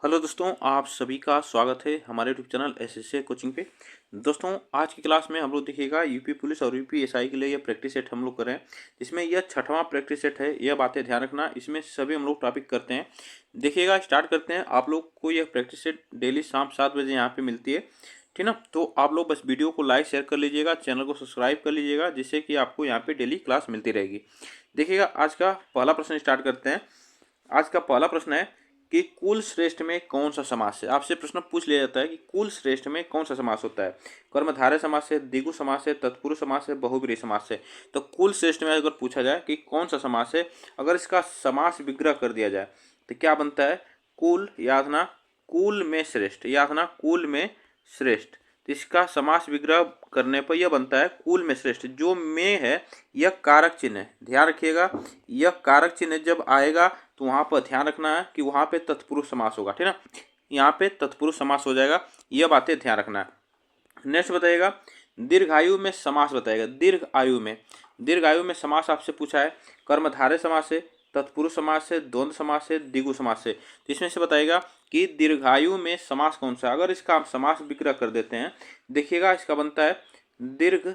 Hello दोस्तों, आप सभी का स्वागत है हमारे यूट्यूब चैनल एसएससी कोचिंग पे। दोस्तों, आज की क्लास में हम लोग देखिएगा यूपी पुलिस और यूपी एसआई के लिए यह प्रैक्टिस सेट हम लोग कर रहे हैं, जिसमें यह छठवां प्रैक्टिस सेट है। यह बातें ध्यान रखना, इसमें सभी हम लोग टॉपिक करते हैं। देखिएगा, स्टार्ट करते हैं। आप लोग को यह प्रैक्टिस सेट डेली शाम 7 बजे यहाँ पर मिलती है, ठीक ना। तो आप लोग बस वीडियो को लाइक शेयर कर लीजिएगा, चैनल को सब्सक्राइब कर लीजिएगा, जिससे कि आपको यहाँ पे डेली क्लास मिलती रहेगी। देखिएगा, आज का पहला प्रश्न स्टार्ट करते हैं। आज का पहला प्रश्न है कि कुल श्रेष्ठ में कौन सा समास है। आपसे प्रश्न पूछ लिया जाता है कि कुल श्रेष्ठ में कौन सा समास होता है। कर्मधारय समास है, द्विगु समास है, तत्पुरुष समास है, बहुब्रीहि समास है। तो कुल श्रेष्ठ में अगर पूछा जाए कि कौन सा समास है, अगर इसका समास विग्रह कर दिया जाए तो क्या बनता है। कुल, याद रखना, कुल में श्रेष्ठ, याद रखना, कुल में श्रेष्ठ। तो इसका समास विग्रह करने पर यह बनता है कुल में श्रेष्ठ। जो में है यह कारक चिन्ह है, ध्यान रखिएगा। यह कारक चिन्ह जब आएगा तो वहां पर ध्यान रखना है कि वहां पे तत्पुरुष समास होगा, ठीक ना। यहाँ पे तत्पुरुष समास हो जाएगा, यह बातें ध्यान रखना है। नेक्स्ट बताइएगा, दीर्घायु में समास बताएगा। दीर्घ आयु में समास आपसे पूछा है। कर्मधारय समास है, तत्पुरुष समास है, द्वंद्व समास है, द्विगु समास है। तो इसमें से बताइएगा कि दीर्घायु में समास कौन सा। अगर इसका आप समास विग्रह कर देते हैं, देखिएगा इसका बनता है दीर्घ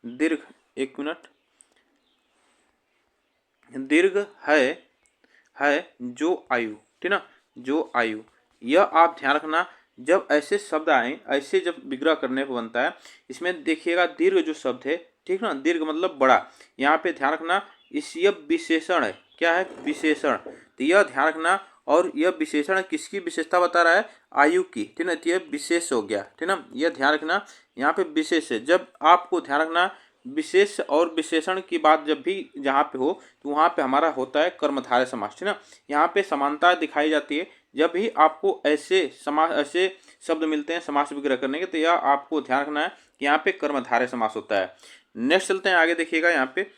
दीर्घ एक मिनट, दीर्घ है जो आयु, ठीक ना, जो आयु। यह आप ध्यान रखना, जब ऐसे शब्द आए, ऐसे जब विग्रह करने पर बनता है। इसमें देखिएगा दीर्घ जो शब्द है, ठीक ना, दीर्घ मतलब बड़ा। यहाँ पे ध्यान रखना, इस यह विशेषण है। क्या है? विशेषण। तो यह ध्यान रखना, और यह विशेषण किसकी विशेषता बता रहा है? आयु की, ठीक ना। तो यह विशेष हो गया, ठीक ना, यह ध्यान रखना। यहाँ पे विशेष है, जब आपको ध्यान रखना विशेष और विशेषण की बात जब भी जहाँ पे हो तो वहाँ पे हमारा होता है कर्मधारय समास, ठीक ना। यहाँ पे समानता दिखाई जाती है जब भी आपको ऐसे समास, ऐसे शब्द मिलते हैं समास विग्रह करने के, तो यह आपको ध्यान रखना है कि यहाँ पे कर्मधारय समास होता है। नेक्स्ट चलते हैं आगे। देखिएगा यहाँ पे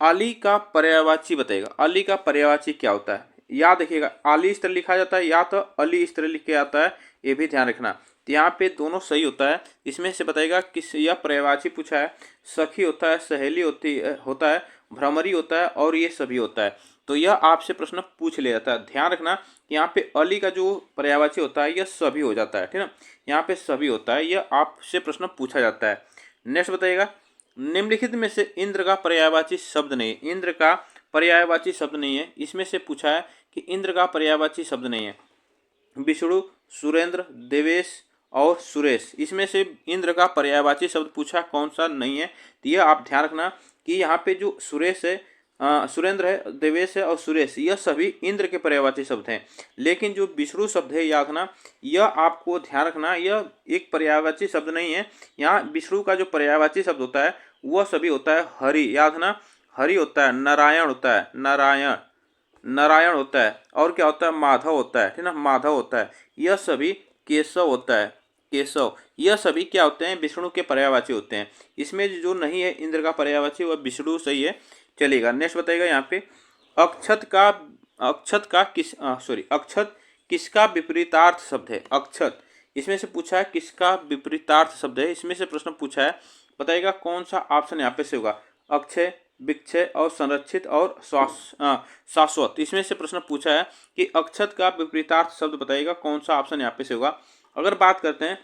अली का पर्यायवाची बताएगा। अली का पर्यायवाची क्या होता है, या देखिएगा अली इस तरह लिखा जाता है या तो अली इस तरह लिख के आता है, ये भी ध्यान रखना। तो यहाँ पे दोनों सही होता है। इसमें से बताएगा किस, यह पर्यायवाची पूछा है। सखी होता है, सहेली होता है, भ्रमरी होता है, और ये सभी होता है। तो यह आपसे प्रश्न पूछ लिया जाता है। ध्यान रखना कि यहाँ पे अली का जो पर्यायवाची होता है यह सभी हो जाता है, ठीक ना। यहाँ पे सभी होता है, यह आपसे प्रश्न पूछा जाता है। नेक्स्ट बताइएगा, निम्नलिखित में से इंद्र का पर्यायवाची शब्द नहीं है। इंद्र का पर्यायवाची शब्द नहीं है। इसमें से पूछा है कि इंद्र का पर्यायवाची शब्द नहीं है। विष्णु, सुरेंद्र, देवेश और सुरेश, इसमें से इंद्र का पर्यायवाची शब्द पूछा, कौन सा नहीं है। तो यह आप ध्यान रखना कि यहाँ पे जो सुरेश है, सुरेंद्र है, देवेश है और सुरेश, यह सभी इंद्र के पर्यायवाची शब्द हैं। लेकिन जो विष्णु शब्द है, याद रखना, यह आपको ध्यान रखना, यह एक पर्यायवाची शब्द नहीं है। यहाँ विष्णु का जो पर्यायवाची शब्द होता है वह सभी होता है हरि, याद रखना, हरि होता है, नारायण होता है, नारायण होता है, और क्या होता है? माधव होता है, ठीक ना, माधव होता है। यह सभी केशव होता है, केशव। यह सभी क्या होते हैं? विष्णु के पर्यायवाची होते हैं। इसमें जो नहीं है इंद्र का पर्यायवाची, वह विष्णु सही है, चलेगा। नेक्स्ट बताइएगा यहाँ पे, अक्षत किसका विपरीतार्थ शब्द है। अक्षत, इसमें से पूछा है किसका विपरीतार्थ शब्द है। इसमें से प्रश्न पूछा है, बताइएगा कौन सा ऑप्शन यहाँ पे से होगा। अक्षय, विक्षय और संरक्षित और शाश्वत, इसमें से प्रश्न पूछा है कि अक्षत का विपरीतार्थ शब्द बताइएगा कौन सा ऑप्शन यहाँ पे से होगा। अगर बात करते हैं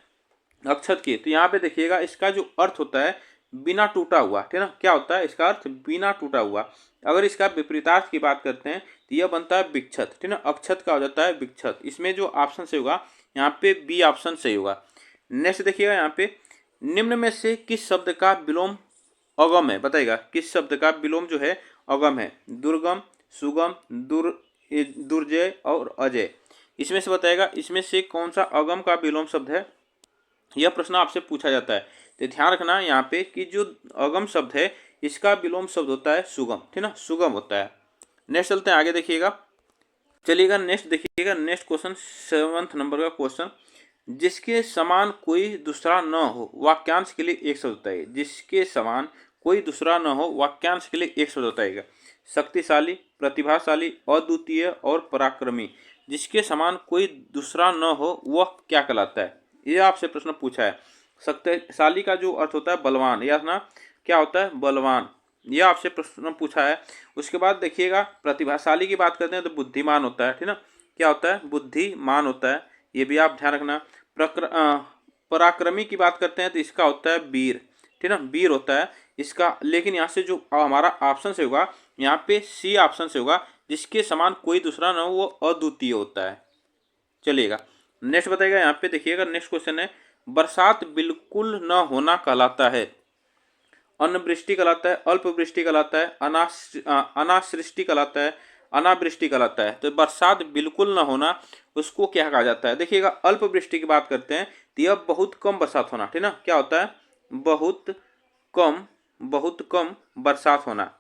अक्षत की, तो यहाँ पे देखिएगा इसका जो अर्थ होता है बिना टूटा हुआ, ठीक ना। क्या होता है इसका अर्थ? बिना टूटा हुआ। अगर इसका विपरीतार्थ की बात करते हैं तो यह बनता है विक्षत, ठीक ना। अक्षत का हो जाता है विक्षत। इसमें जो ऑप्शन से होगा यहाँ पे बी ऑप्शन सही होगा। नेक्स्ट देखिएगा यहाँ पे, निम्न में से किस शब्द का विलोम अगम है। बताइएगा किस शब्द का विलोम जो है अगम है। दुर्गम, सुगम, दुर्जय और अजय, इसमें से बताएगा इसमें से कौन सा अगम का विलोम शब्द है। यह प्रश्न आपसे पूछा जाता है। तो ध्यान रखना यहाँ पे कि जो अगम शब्द है इसका विलोम शब्द होता है सुगम, ठीक ना, सुगम होता है। नेक्स्ट चलते हैं आगे। देखिएगा, चलिएगा नेक्स्ट देखिएगा, नेक्स्ट क्वेश्चन 7th नंबर का क्वेश्चन, जिसके समान कोई दूसरा न हो वाक्यांश के लिए एक शब्द बताइए। जिसके समान कोई दूसरा न हो वाक्यांश के लिए एक शब्द बताइएगा। शक्तिशाली, प्रतिभाशाली, अद्वितीय और पराक्रमी। जिसके समान कोई दूसरा न हो वह क्या कहलाता है, ये आपसे प्रश्न पूछा है। शक्तिशाली का जो अर्थ होता है बलवान, या ना क्या होता है? बलवान, यह आपसे प्रश्न पूछा है। उसके बाद देखिएगा प्रतिभाशाली की बात करते हैं तो बुद्धिमान होता है, ठीक ना। क्या होता है, बुद्धिमान होता है, ये भी आप ध्यान रखना। पराक्रमी की बात करते हैं तो इसका होता है वीर, ठीक है ना, वीर होता है इसका। लेकिन यहाँ से जो हमारा ऑप्शन से होगा, यहाँ पे सी ऑप्शन से होगा, जिसके समान कोई दूसरा न हो वो अद्वितीय होता है। चलिएगा नेक्स्ट बताइएगा, यहाँ पे देखिएगा नेक्स्ट क्वेश्चन है, बरसात बिल्कुल न होना कहलाता है, अनवृष्टि कहलाता है, अल्पवृष्टि कहलाता है, अनासृष्टि कहलाता है, अनावृष्टि कहलाता है। तो बरसात बिल्कुल न होना उसको क्या कहा जाता है। देखिएगा अल्पवृष्टि की बात करते हैं तो यह बहुत कम बरसात होना, ठीक ना, क्या होता है, बहुत कम बरसात होना,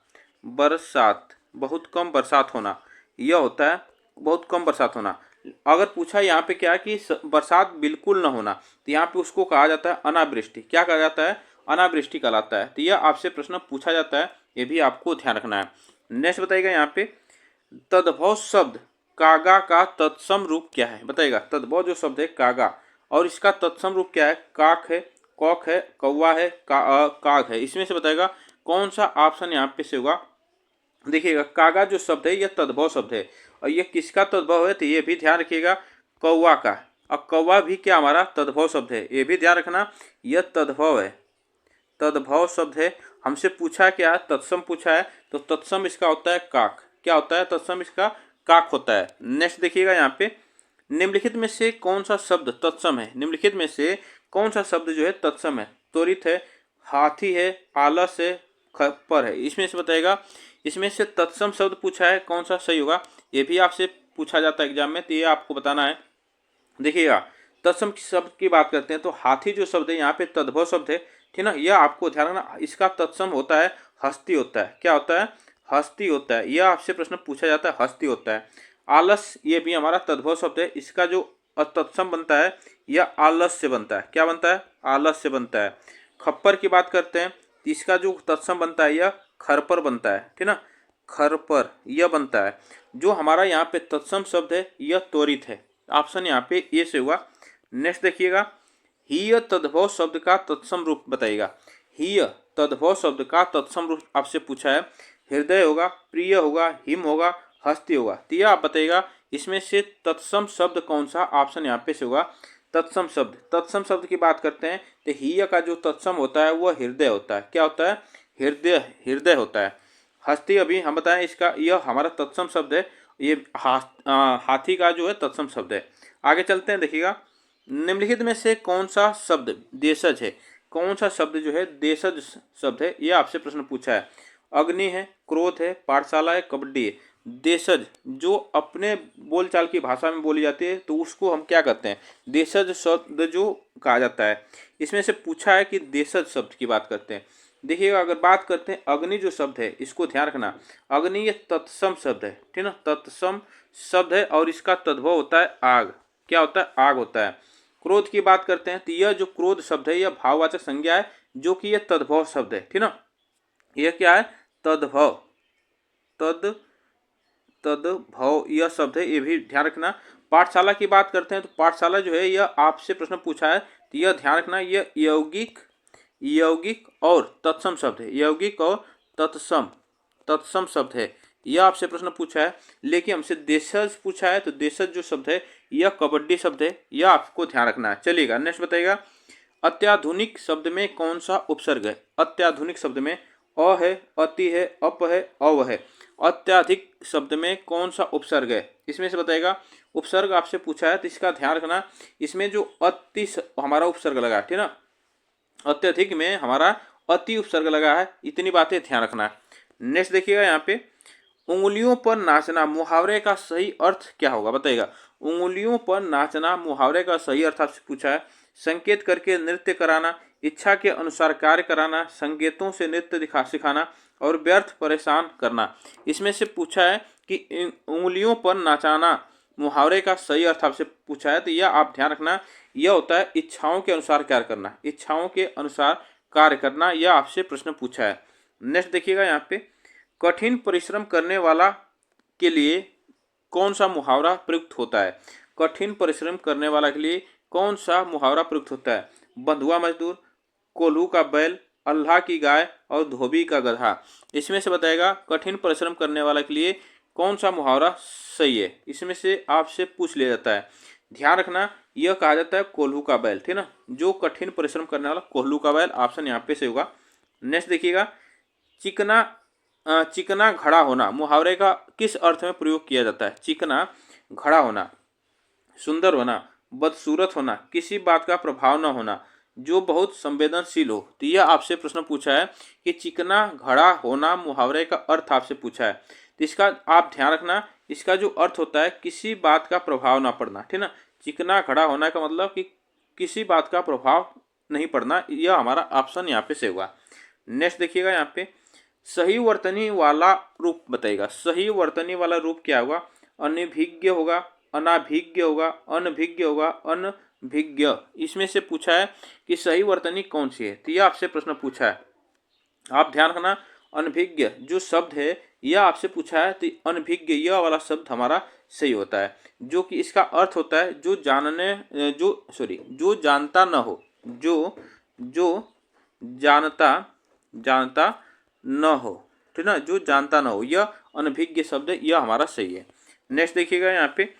बरसात बहुत कम बरसात होना, यह होता है बहुत कम बरसात होना। अगर पूछा यहाँ पे क्या है कि बरसात बिल्कुल न होना, तो यहाँ पे उसको कहा जाता है अनावृष्टि, क्या कहा जाता है, अनावृष्टि कहलाता है। तो यह आपसे प्रश्न पूछा जाता है, ये भी आपको ध्यान रखना है। नेक्स्ट बताइएगा यहाँ पे, तद्भव शब्द कागा का तत्सम रूप क्या है, बताइएगा। तद्भव जो शब्द है कागा और इसका तत्सम रूप क्या है, काक है, कौक है, कौवा है, काग है। इसमें से बताएगा कौन सा ऑप्शन यहाँ पे से होगा। देखिएगा कागा जो शब्द है यह तद्भव शब्द है, और यह किसका तद्भव है, तो ये भी ध्यान रखिएगा, कौवा का। और कौवा भी क्या हमारा तद्भव शब्द है, ये भी ध्यान रखना, यह तद्भव है, तद्भव शब्द है। हमसे पूछा क्या, तत्सम पूछा है, तो तत्सम इसका होता है काक, क्या होता है, तत्सम इसका काक होता है। नेक्स्ट देखिएगा यहाँ पे, निम्नलिखित में से कौन सा शब्द तत्सम है, निम्नलिखित में से कौन सा शब्द जो है तत्सम है, त्वरित है, हाथी है, आलस है, खप्पर है। इसमें से बताएगा, इसमें से तत्सम शब्द पूछा है, कौन सा सही होगा, ये भी आपसे पूछा जाता है एग्जाम में, तो ये आपको बताना है। देखिएगा तत्सम शब्द की बात करते हैं तो हाथी जो शब्द है यहाँ पे तद्भव शब्द है, ठीक ना, यह आपको ध्यान रखना। इसका तत्सम होता है हस्ती होता है, क्या होता है, हस्ती होता है, यह आपसे प्रश्न पूछा जाता है, हस्ती होता है। आलस ये भी हमारा तद्भव शब्द है, इसका जो तत्सम बनता है यह आलस से बनता है, क्या बनता है, आलस से बनता है। खप्पर की बात करते हैं तो इसका जो तत्सम बनता है यह खरपर बनता है, ठीक ना, खरपर यह बनता है। जो हमारा यहाँ पे तत्सम शब्द है यह त्वरित है, ऑप्शन यहाँ पे ए से हुआ। नेक्स्ट देखिएगा, हीय तद्भव शब्द का तत्सम रूप बताइएगा। हीय तद्भव शब्द का तत्सम रूप आपसे पूछा है, हृदय होगा, प्रिय होगा, हिम होगा, हस्ती होगा। तो यह आप बताइएगा इसमें से तत्सम शब्द कौन सा, ऑप्शन यहाँ पे से होगा तत्सम शब्द। तत्सम शब्द की बात करते हैं तो हीय का जो तत्सम होता है वह हृदय होता है, क्या होता है, हृदय, हृदय होता है। हस्ती अभी हम बताएं इसका, यह हमारा तत्सम शब्द है, ये हाथी का जो है तत्सम शब्द है। आगे चलते हैं, देखिएगा निम्नलिखित में से कौन सा शब्द देशज है, कौन सा शब्द जो है देशज शब्द है, यह आपसे प्रश्न पूछा है। अग्नि है, क्रोध है, पाठशाला है, कबड्डी है। देशज जो अपने बोलचाल की भाषा में बोली जाती है तो उसको हम क्या कहते हैं, देशज शब्द जो कहा जाता है। इसमें से पूछा है कि देशज शब्द की बात करते हैं। देखिएगा अगर बात करते हैं अग्नि जो शब्द है, इसको ध्यान रखना, अग्नि ये तत्सम शब्द है, ठीक ना, तत्सम शब्द है और इसका तद्भव होता है आग, क्या होता है, आग होता है। क्रोध की बात करते हैं तो यह जो क्रोध शब्द है यह भाववाचक संज्ञा है, जो कि यह तद्भव शब्द है, ठीक ना, यह क्या है, तद्भव, तद्भव यह शब्द है, ये भी ध्यान रखना। पाठशाला की बात करते हैं तो पाठशाला जो है यह आपसे प्रश्न पूछा है तो यह ध्यान रखना, यह यौगिक और तत्सम शब्द है, यौगिक और तत्सम शब्द है, यह आपसे प्रश्न पूछा है। लेकिन हमसे देशज पूछा है तो देशज जो शब्द है यह कबड्डी शब्द है, यह आपको ध्यान रखना है। चलिएगा नेक्स्ट बताइएगा, अत्याधुनिक शब्द में कौन सा उपसर्ग है, अत्याधुनिक शब्द में अ है, अति है, अप है, अव है। अत्याधिक शब्द में कौन सा उपसर्ग है, इसमें से बताएगा। उपसर्ग आपसे पूछा है तो इसका ध्यान रखना, इसमें जो अति हमारा उपसर्ग लगा है, ठीक ना, अत्यधिक में हमारा अति उपसर्ग लगा है, इतनी बातें ध्यान रखना। नेक्स्ट देखिएगा यहाँ पे, उंगलियों पर नाचना मुहावरे का सही अर्थ क्या होगा, बताइएगा। उंगलियों पर नाचना मुहावरे का सही अर्थ आपसे पूछा है। संकेत करके नृत्य कराना, इच्छा के अनुसार कार्य कराना, संकेतों से नृत्य सिखाना और व्यर्थ परेशान करना। इसमें से पूछा है कि उंगलियों पर नाचाना मुहावरे का सही अर्थ आपसे पूछा है, तो यह आप ध्यान रखना, यह होता है इच्छाओं के अनुसार कार्य करना, इच्छाओं के अनुसार कार्य करना, यह आपसे प्रश्न पूछा है। नेक्स्ट देखिएगा यहाँ पे, कठिन परिश्रम करने वाला के लिए कौन सा मुहावरा प्रयुक्त होता है, कठिन परिश्रम करने वाला के लिए कौन सा मुहावरा प्रयुक्त होता है। बंधुआ मजदूर, कोल्हू का बैल, अल्लाह की गाय और धोबी का गधा। इसमें से बताएगा कठिन परिश्रम करने वाला के लिए कौन सा मुहावरा सही है, इसमें से आपसे पूछ लिया जाता है। ध्यान रखना, यह कहा जाता है कोल्हू का बैल, ठीक ना, जो कठिन परिश्रम करने वाला कोल्हू का बैल, ऑप्शन यहाँ पे से होगा। नेक्स्ट देखिएगा, चिकना चिकना घड़ा होना मुहावरे का किस अर्थ में प्रयोग किया जाता है। चिकना घड़ा होना, सुंदर होना, बदसूरत होना, किसी बात का प्रभाव न होना, जो बहुत संवेदनशील हो। तो यह आपसे प्रश्न पूछा है कि चिकना घड़ा होना मुहावरे का अर्थ आपसे पूछा है। तो इसका आप ध्यान रखना, इसका जो अर्थ होता है किसी बात का प्रभाव ना पड़ना, ठीक ना। चिकना घड़ा होना का मतलब कि किसी बात का प्रभाव नहीं पड़ना, यह हमारा ऑप्शन यहाँ पे से होगा। नेक्स्ट देखिएगा, यहाँ पे सही वर्तनी वाला रूप बताइएगा। सही वर्तनी वाला रूप क्या होगा, अनभिज्ञ होगा, अनाभिज्ञ होगा, अनभिज्ञ होगा, अनभिज्ञ। इसमें से पूछा है कि सही वर्तनी कौन सी है, तो यह आपसे प्रश्न पूछा है। आप ध्यान रखना, अनभिज्ञ जो शब्द है यह आपसे पूछा है, तो अनभिज्ञ यह वाला शब्द हमारा सही होता है, जो कि इसका अर्थ होता है जो जानता न हो, जो जानता न हो, ठीक ना, जो जानता न हो, यह अनभिज्ञ शब्द है, यह हमारा सही है। नेक्स्ट देखिएगा, यहाँ पे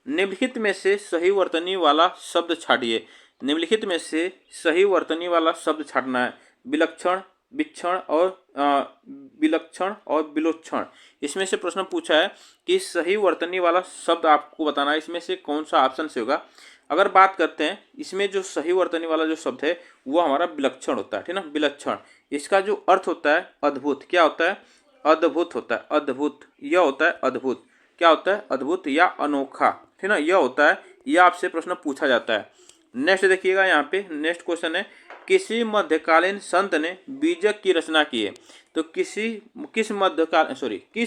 निम्नलिखित में से सही वर्तनी वाला शब्द छाटिए। निम्नलिखित में से सही वर्तनी वाला शब्द छाटना है। विलक्षण, विक्षण और विलक्षण और विलोक्षण। इसमें से प्रश्न पूछा है कि सही वर्तनी वाला शब्द आपको बताना है, इसमें से कौन सा ऑप्शन से होगा। अगर बात करते हैं, इसमें जो सही वर्तनी वाला जो शब्द है वो हमारा विलक्षण होता है, ठीक ना, विलक्षण। इसका जो अर्थ होता है अद्भुत, क्या होता है, अद्भुत होता है, अद्भुत, यह होता है अद्भुत, क्या होता है, अद्भुत या अनोखा, ठीक ना, यह होता है, यह आपसे प्रश्न पूछा जाता है। नेक्स्ट देखिएगा, यहाँ पे नेक्स्ट क्वेश्चन है, किसी मध्यकालीन संत ने बीजक की रचना की है। तो किस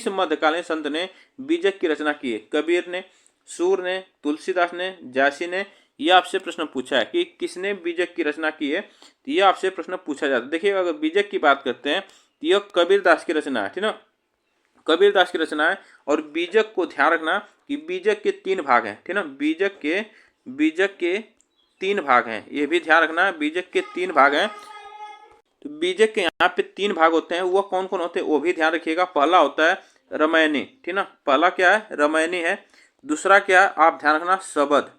मध्यकालीन संत ने बीजक की रचना की है। कबीर ने, सूर ने, तुलसीदास ने, जायसी ने। यह आपसे प्रश्न पूछा है कि किसने बीजक की रचना की है, तो यह आपसे प्रश्न पूछा जाता है। देखिए, अगर बीजक की बात करते हैं तो यह कबीर दास की रचना है, ठीक ना, कबीर दास की रचना है। और बीजक को ध्यान रखना कि बीजक के 3 भाग हैं, ठीक ना, बीजक के 3 भाग हैं, ये भी ध्यान रखना, बीजक के 3 भाग हैं। तो बीजक के यहाँ पे 3 भाग होते हैं, वो कौन कौन होते हैं वो भी ध्यान रखिएगा। पहला होता है रामायणी, ठीक ना, पहला क्या है, रामायणी है। दूसरा क्या है, आप ध्यान रखना, शबद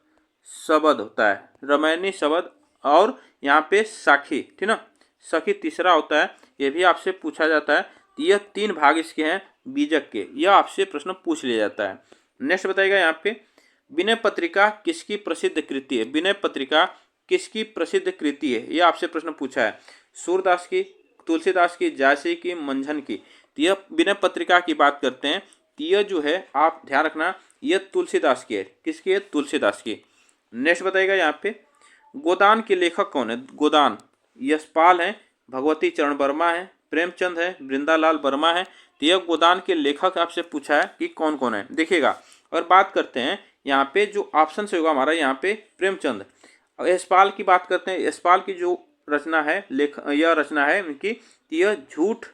होता है, रामायणी शबद। और यहाँ पे साखी, ठीक ना, सखी तीसरा होता है, ये भी आपसे पूछा जाता है। यह 3 भाग इसके हैं बीजक के, यह आपसे प्रश्न पूछ लिया जाता है। नेक्स्ट बताइएगा, यहाँ पे विनय पत्रिका किसकी प्रसिद्ध कृति है। विनय पत्रिका किसकी प्रसिद्ध कृति है, यह आपसे प्रश्न पूछा है। सूरदास की, तुलसीदास की, जायसी की, मंझन की। तो यह विनय पत्रिका की बात करते हैं, तो यह जो है आप ध्यान रखना, यह तुलसीदास की है। किसकी है, तुलसीदास की। नेक्स्ट बताइएगा, यहाँ पे गोदान के लेखक कौन है। गोदान यशपाल है, भगवती चरण वर्मा है, प्रेमचंद है, वृंदालाल वर्मा है। तो यह गोदान के लेखक आपसे पूछा है कि कौन कौन है। देखिएगा, और बात करते हैं यहाँ पे जो ऑप्शन से होगा हमारा, यहाँ पे प्रेमचंद। यशपाल की बात करते हैं, यशपाल की जो रचना है, यह रचना है इनकी, यह झूठ।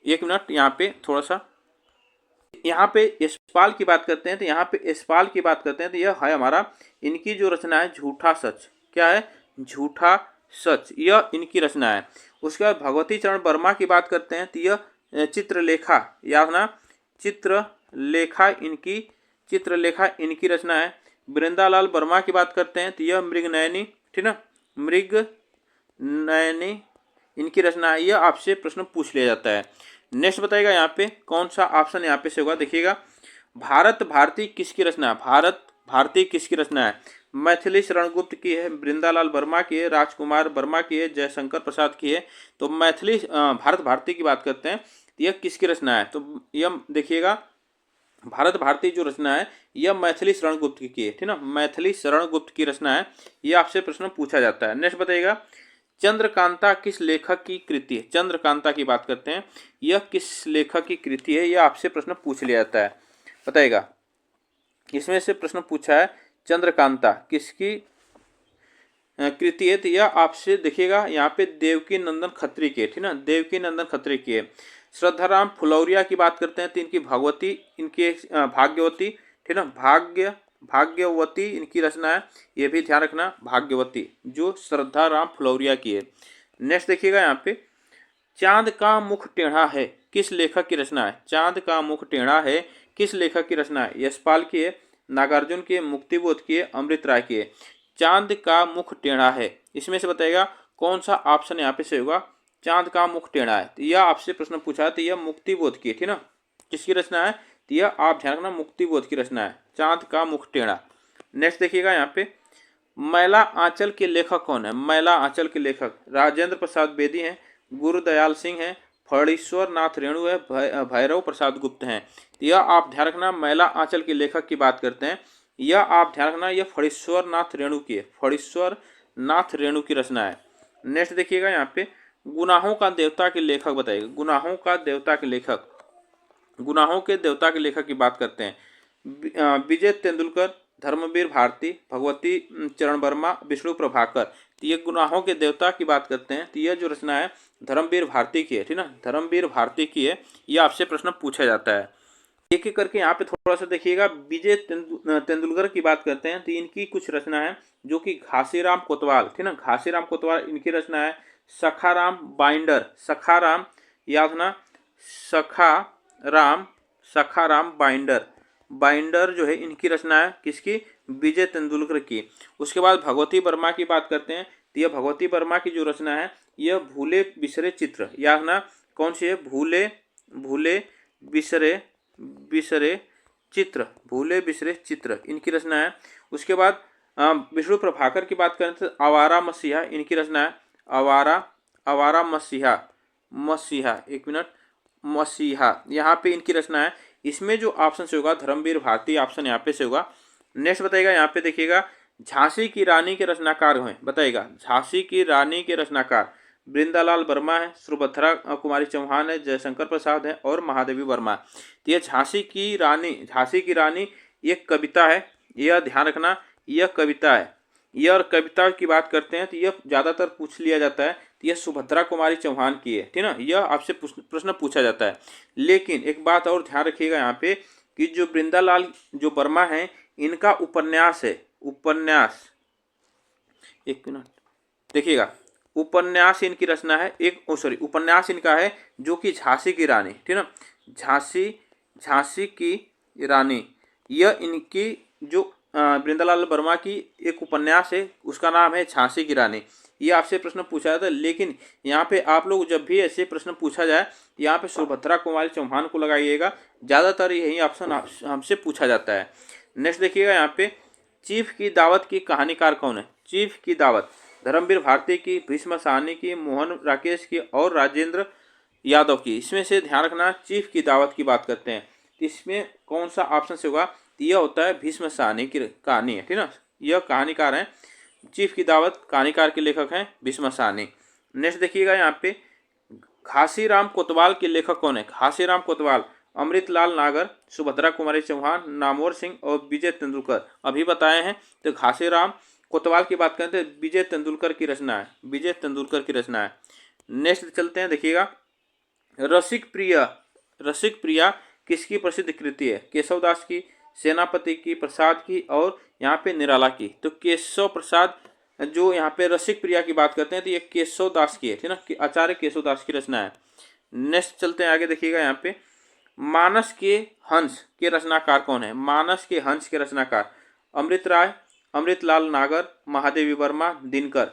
एक मिनट, यहाँ पे थोड़ा सा, यहाँ पे यशपाल की बात करते हैं, तो यहाँ पे यशपाल की बात करते हैं, तो यह है हमारा, इनकी जो रचना है झूठा सच। क्या है, झूठा सच, यह इनकी रचना है। उसके बाद भगवती चरण वर्मा की बात करते हैं, तो यह चित्रलेखा, याद ना, चित्रलेखा इनकी रचना है। वृंदालाल वर्मा की बात करते हैं, तो यह मृगनयनी, ठीक ना, मृगनयनी इनकी रचना है। यह आपसे प्रश्न पूछ लिया जाता है। नेक्स्ट बताइएगा, यहाँ पे कौन सा ऑप्शन यहाँ पे से होगा। देखिएगा, भारत भारती किसकी रचना है। भारत भारती किसकी रचना है। मैथिली शरण गुप्त की है, वृंदालाल वर्मा की है, राजकुमार वर्मा की है, जयशंकर प्रसाद की है। तो मैथिली भारत भारती की बात करते हैं, यह किसकी रचना है। तो यह देखिएगा, भारत भारती जो रचना है यह मैथिली शरण गुप्त की है, ठीक ना, मैथिली शरण गुप्त की रचना है। यह आपसे प्रश्न पूछा जाता है। नेक्स्ट बताइएगा, चंद्रकांता किस लेखक की कृति है। चंद्रकांता की बात करते हैं, यह किस लेखक की कृति है, यह आपसे प्रश्न पूछ लिया जाता है। बताइएगा, इसमें से प्रश्न पूछा है चंद्रकांता किसकी कृति है, तो यह आपसे देखिएगा, यहाँ पे देवकी नंदन खत्री की है, ठीक ना, देवकी नंदन खत्री की है। श्रद्धाराम फुलौरिया की बात करते हैं, तो इनकी भगवती, इनकी भाग्यवती, ठीक ना, भाग्यवती इनकी रचना है। ये भी ध्यान रखना, भाग्यवती जो श्रद्धाराम फुलौरिया की है। नेक्स्ट देखिएगा, यहाँ पे चांद का मुख टेढ़ा है किस लेखक की रचना है? चांद का मुख टेढ़ा है किस लेखक की रचना है? यशपाल की है, नागार्जुन की है, मुक्तिबोध की है, अमृत राय की है। चांद का मुख टेढ़ा है, इसमें से बताएगा कौन सा ऑप्शन यहाँ पे सही होगा? चांद का मुख टेढ़ा है, तो यह आपसे प्रश्न पूछा है, तो यह मुक्तिबोध की है, ठीक ना। किसकी रचना है? तो यह आप ध्यान रखना मुक्तिबोध की रचना है, चांद का मुख टेढ़ा। नेक्स्ट देखिएगा यहाँ पे, मैला आंचल के लेखक कौन है? मैला आंचल के लेखक राजेंद्र प्रसाद बेदी हैं, गुरुदयाल सिंह हैं, फणीश्वर नाथ रेणु है, भैरव प्रसाद गुप्त हैं। तो यह आप ध्यान रखना, मैला आंचल के लेखक की बात करते हैं, यह आप ध्यान रखना, यह फणीश्वर नाथ रेणु की है, फणीश्वर नाथ रेणु की रचना है। नेक्स्ट देखिएगा यहाँ पे, गुनाहों का देवता के लेखक बताइएगा, गुनाहों का देवता के लेखक, गुनाहों के देवता के लेखक की बात करते हैं, विजय तेंदुलकर, धर्मवीर भारती, भगवती चरण वर्मा, विष्णु प्रभाकर। तो ये गुनाहों के देवता की बात करते हैं, तो यह जो रचना है धर्मवीर भारती की है, ठीक ना, धर्मवीर भारती की है। यह आपसे प्रश्न पूछा जाता है। एक एक करके यहाँ पे थोड़ा सा देखिएगा, विजय तेंदुलकर की बात करते हैं, तो इनकी कुछ रचना है जो कि घासीराम कोतवाल, ठीक ना, घासीराम कोतवाल इनकी रचना है। सखाराम बाइंडर, सखाराम याद ना, सखाराम बाइंडर, बाइंडर जो है इनकी रचना है, किसकी? विजय तेंदुलकर की। उसके बाद भगवती वर्मा की बात करते हैं, तो यह भगवती वर्मा की जो रचना है यह भूले बिसरे चित्र, याद ना कौन सी है? भूले बिसरे चित्र, भूले बिसरे चित्र इनकी रचना है। उसके बाद विष्णु प्रभाकर की बात करें तो आवारा मसीहा इनकी रचना है, आवारा मसीहा, एक मिनट, मसीहा यहाँ पे इनकी रचना है। इसमें जो ऑप्शन से होगा धर्मवीर भारती ऑप्शन यहाँ पे से होगा। नेक्स्ट बताइएगा यहाँ पे देखिएगा, झांसी की रानी के रचनाकार हैं, बताइएगा झांसी की रानी के रचनाकार वृंदालाल वर्मा है, सुभद्रा कुमारी चौहान है, जयशंकर प्रसाद है और महादेवी वर्मा। तो यह झांसी की रानी एक कविता है, यह ध्यान रखना, यह कविता है। यह और कविता की बात करते हैं तो यह ज़्यादातर पूछ लिया जाता है, तो यह सुभद्रा कुमारी चौहान की है, ठीक ना, यह आपसे प्रश्न पूछा जाता है। लेकिन एक बात और ध्यान रखिएगा यहाँ पे कि जो वृंदालाल जो वर्मा है इनका उपन्यास है, उपन्यास, एक मिनट देखिएगा, उपन्यास इनकी रचना है, उपन्यास इनका है जो कि झांसी की रानी, ठीक ना, झांसी की रानी, यह इनकी जो वृंदालाल वर्मा की एक उपन्यास है, उसका नाम है झांसी की रानी। ये आपसे प्रश्न पूछा जाता है, लेकिन यहाँ पे आप लोग जब भी ऐसे प्रश्न पूछा जाए यहाँ पे सुभद्रा कुमारी चौहान को लगाइएगा, ज़्यादातर यही ऑप्शन हमसे पूछा जाता है। नेक्स्ट देखिएगा यहाँ पे, चीफ की दावत की कहानीकार कौन है? चीफ की दावत धर्मवीर भारती की, भीष्म साहनी की, मोहन राकेश की और राजेंद्र यादव की। इसमें से ध्यान रखना, चीफ की दावत की बात करते हैं, इसमें कौन सा ऑप्शन से होगा? यह होता है भीष्म साहनी की कहानी है, ठीक ना, यह कहानीकार हैं, चीफ की दावत कहानीकार के लेखक हैं भीष्म साहनी। नेक्स्ट देखिएगा यहाँ पे, घासीराम कोतवाल के लेखक कौन है? घासीराम कोतवाल अमृतलाल नागर, सुभद्रा कुमारी चौहान, नामवर सिंह और विजय तेंदुलकर अभी बताए हैं। तो घासीराम कोतवाल की बात करें तो विजय तेंदुलकर की रचना है, विजय तेंदुलकर की रचना है। नेक्स्ट चलते हैं, देखिएगा, रसिक प्रिया किसकी प्रसिद्ध कृति है? केशवदास की, सेनापति की, प्रसाद की और यहाँ पे निराला की। तो केशव प्रसाद जो यहाँ पे रसिक प्रिया की बात करते हैं तो ये केशवदास की है, ठीक ना, आचार्य केशवदास की रचना है। नेक्स्ट चलते हैं आगे, देखिएगा यहाँ पे, मानस के हंस के रचनाकार कौन है? मानस के हंस के रचनाकार अमृत राय, अमृतलाल नागर, महादेवी वर्मा, दिनकर।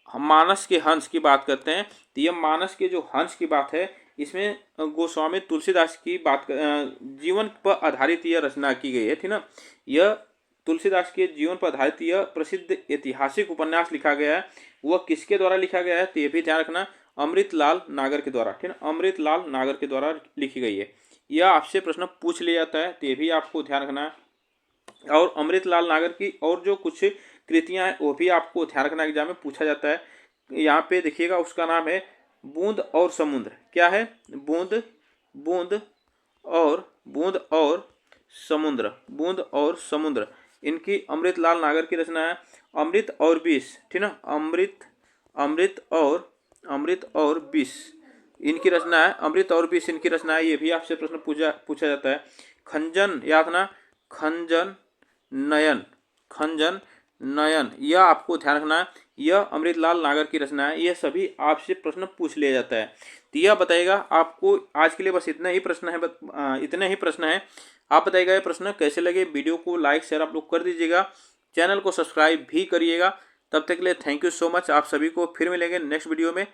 हम मानस के हंस की बात करते हैं तो यह मानस के जो हंस की बात है इसमें गोस्वामी तुलसीदास की बात जीवन पर आधारित यह रचना की गई है, ठीक ना, यह तुलसीदास के जीवन पर आधारित यह प्रसिद्ध ऐतिहासिक उपन्यास लिखा गया है। वह किसके द्वारा लिखा गया है तो ये भी ध्यान रखना, अमृतलाल नागर के द्वारा, ठीक ना, अमृतलाल नागर के द्वारा लिखी गई है। यह आपसे प्रश्न पूछ लिया जाता है तो ये भी आपको ध्यान रखना है। और अमृतलाल नागर की और जो कुछ कृतियां हैं वो भी आपको ध्यान रखना, एग्जाम में पूछा जाता है। यहाँ पे देखिएगा, उसका नाम है बूंद और समुद्र। क्या है? बूंद और समुद्र, बूंद और समुद्र इनकी अमृतलाल नागर की रचना है। अमृत और विष, ठीक ना, अमृत और विष इनकी रचना है, अमृत और विष इनकी रचना है। ये भी आपसे प्रश्न पूछा जाता है। खंजन याद ना, खंजन नयन, यह आपको ध्यान रखना है, यह अमृतलाल नागर की रचना है। यह सभी आपसे प्रश्न पूछ लिया जाता है। तो यह बताइएगा आपको आज के लिए बस इतने ही प्रश्न है, इतने ही प्रश्न है। आप बताइएगा ये प्रश्न कैसे लगे। वीडियो को लाइक शेयर आप लोग कर दीजिएगा, चैनल को सब्सक्राइब भी करिएगा। तब तक के लिए थैंक यू सो मच। आप सभी को फिर मिलेंगे नेक्स्ट वीडियो में।